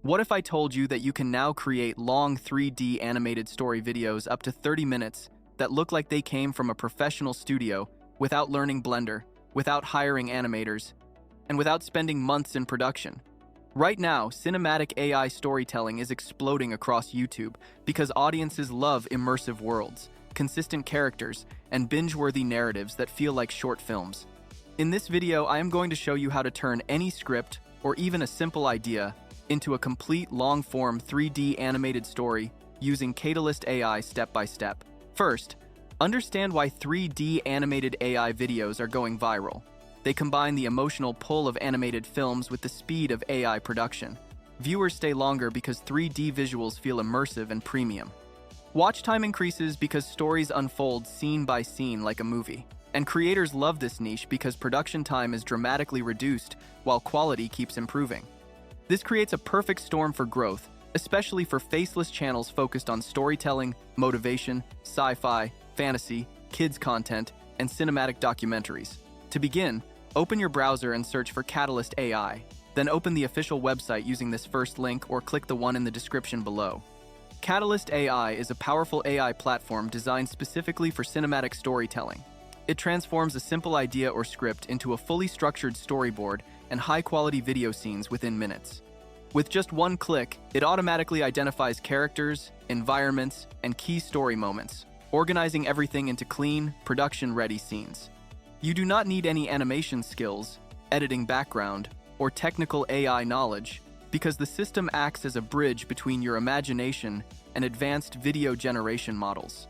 What if I told you that you can now create long 3D animated story videos up to 30 minutes that look like they came from a professional studio without learning Blender, without hiring animators, and without spending months in production? Right now, cinematic AI storytelling is exploding across YouTube because audiences love immersive worlds, consistent characters, and binge-worthy narratives that feel like short films. In this video, I am going to show you how to turn any script, or even a simple idea, into a complete long-form 3D animated story using Katalist AI step by step. First, understand why 3D animated AI videos are going viral. They combine the emotional pull of animated films with the speed of AI production. Viewers stay longer because 3D visuals feel immersive and premium. Watch time increases because stories unfold scene by scene like a movie. And creators love this niche because production time is dramatically reduced while quality keeps improving. This creates a perfect storm for growth, especially for faceless channels focused on storytelling, motivation, sci-fi, fantasy, kids content, and cinematic documentaries. To begin, open your browser and search for Katalist AI. Then open the official website using this first link or click the one in the description below. Katalist AI is a powerful AI platform designed specifically for cinematic storytelling. It transforms a simple idea or script into a fully structured storyboard and high-quality video scenes within minutes. With just one click, it automatically identifies characters, environments, and key story moments, organizing everything into clean, production-ready scenes. You do not need any animation skills, editing background, or technical AI knowledge, because the system acts as a bridge between your imagination and advanced video generation models.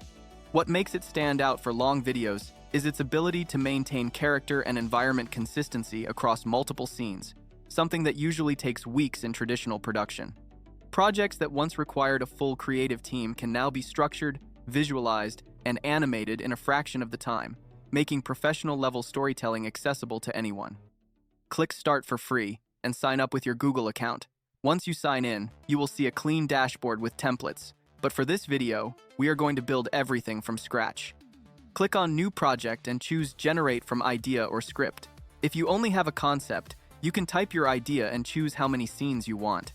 What makes it stand out for long videos is its ability to maintain character and environment consistency across multiple scenes, something that usually takes weeks in traditional production. Projects that once required a full creative team can now be structured, visualized, and animated in a fraction of the time, making professional-level storytelling accessible to anyone. Click Start for free and sign up with your Google account. Once you sign in, you will see a clean dashboard with templates, but for this video, we are going to build everything from scratch. Click on New Project and choose Generate from Idea or Script. If you only have a concept, you can type your idea and choose how many scenes you want.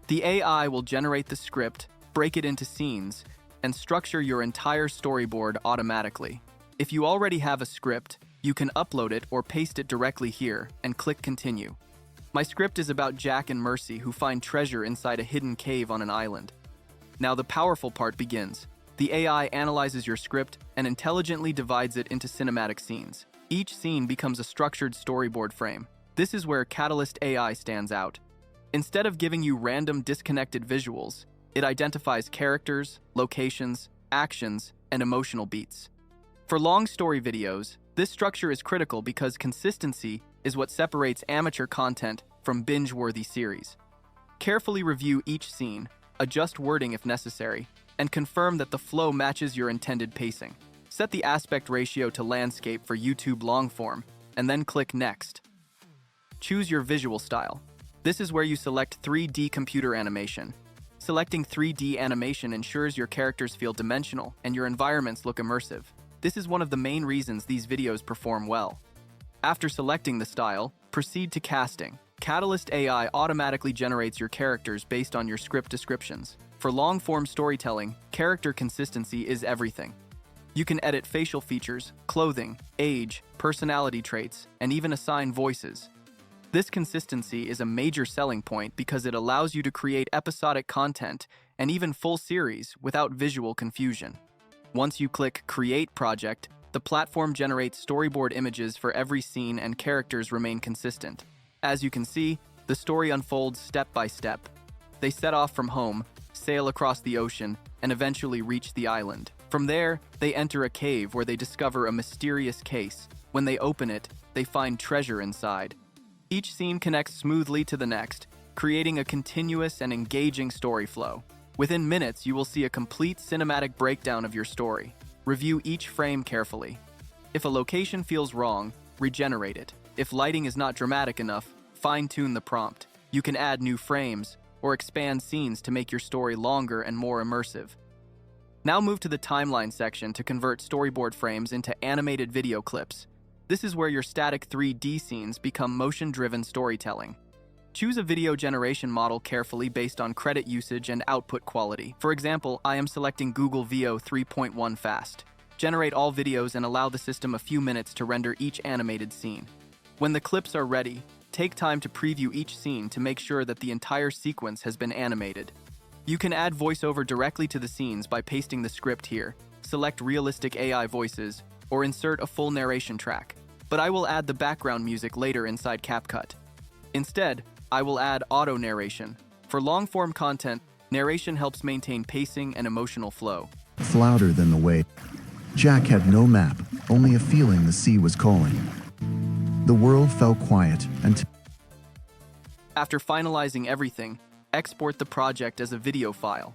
The AI will generate the script, break it into scenes, and structure your entire storyboard automatically. If you already have a script, you can upload it or paste it directly here and click Continue. My script is about Jack and Mercy who find treasure inside a hidden cave on an island. Now the powerful part begins. The AI analyzes your script and intelligently divides it into cinematic scenes. Each scene becomes a structured storyboard frame. This is where Katalist AI stands out. Instead of giving you random disconnected visuals, it identifies characters, locations, actions, and emotional beats. For long story videos, this structure is critical because consistency is what separates amateur content from binge-worthy series. Carefully review each scene, adjust wording if necessary, and confirm that the flow matches your intended pacing. Set the aspect ratio to landscape for YouTube long-form, and then click Next. Choose your visual style. This is where you select 3D computer animation. Selecting 3D animation ensures your characters feel dimensional and your environments look immersive. This is one of the main reasons these videos perform well. After selecting the style, proceed to casting. Katalist AI automatically generates your characters based on your script descriptions. For long-form storytelling, character consistency is everything. You can edit facial features, clothing, age, personality traits, and even assign voices. This consistency is a major selling point because it allows you to create episodic content and even full series without visual confusion. Once you click Create Project, the platform generates storyboard images for every scene and characters remain consistent. As you can see, the story unfolds step by step. They set off from home, sail across the ocean, and eventually reach the island. From there, they enter a cave where they discover a mysterious case. When they open it, they find treasure inside. Each scene connects smoothly to the next, creating a continuous and engaging story flow. Within minutes, you will see a complete cinematic breakdown of your story. Review each frame carefully. If a location feels wrong, regenerate it. If lighting is not dramatic enough, fine-tune the prompt. You can add new frames or expand scenes to make your story longer and more immersive. Now move to the timeline section to convert storyboard frames into animated video clips. This is where your static 3D scenes become motion-driven storytelling. Choose a video generation model carefully based on credit usage and output quality. For example, I am selecting Google Veo 3.1 Fast. Generate all videos and allow the system a few minutes to render each animated scene. When the clips are ready, take time to preview each scene to make sure that the entire sequence has been animated. You can add voiceover directly to the scenes by pasting the script here, select realistic AI voices, or insert a full narration track. But I will add the background music later inside CapCut. Instead, I will add auto narration. For long-form content, narration helps maintain pacing and emotional flow. Louder than the wave. Jack had no map, only a feeling the sea was calling. The world fell quiet and After finalizing everything, export the project as a video file.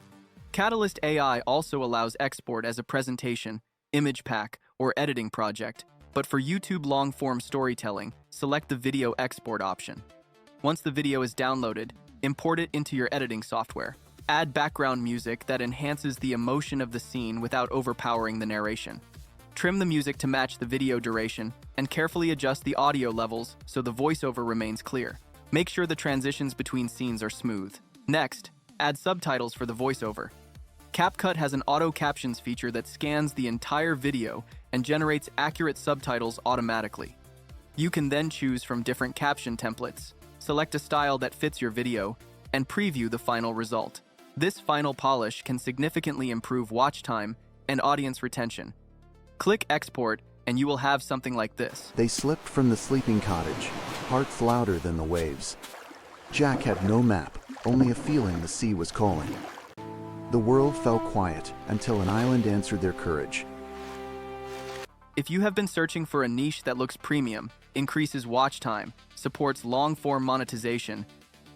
Katalist AI also allows export as a presentation, image pack, or editing project, but for YouTube long-form storytelling, select the video export option. Once the video is downloaded, import it into your editing software. Add background music that enhances the emotion of the scene without overpowering the narration. Trim the music to match the video duration, and carefully adjust the audio levels so the voiceover remains clear. Make sure the transitions between scenes are smooth. Next, add subtitles for the voiceover. CapCut has an auto captions feature that scans the entire video and generates accurate subtitles automatically. You can then choose from different caption templates, select a style that fits your video, and preview the final result. This final polish can significantly improve watch time and audience retention. Click Export, and you will have something like this. they slipped from the sleeping cottage, hearts louder than the waves. Jack had no map, only a feeling the sea was calling. The world fell quiet until an island answered their courage. If you have been searching for a niche that looks premium, increases watch time, supports long-form monetization,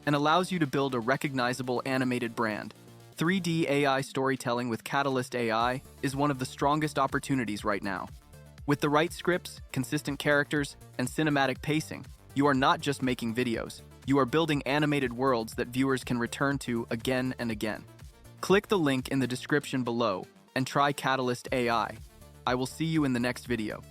and allows you to build a recognizable animated brand, 3D AI storytelling with Katalist AI is one of the strongest opportunities right now. With the right scripts, consistent characters, and cinematic pacing, you are not just making videos, you are building animated worlds that viewers can return to again and again. Click the link in the description below and try Katalist AI. I will see you in the next video.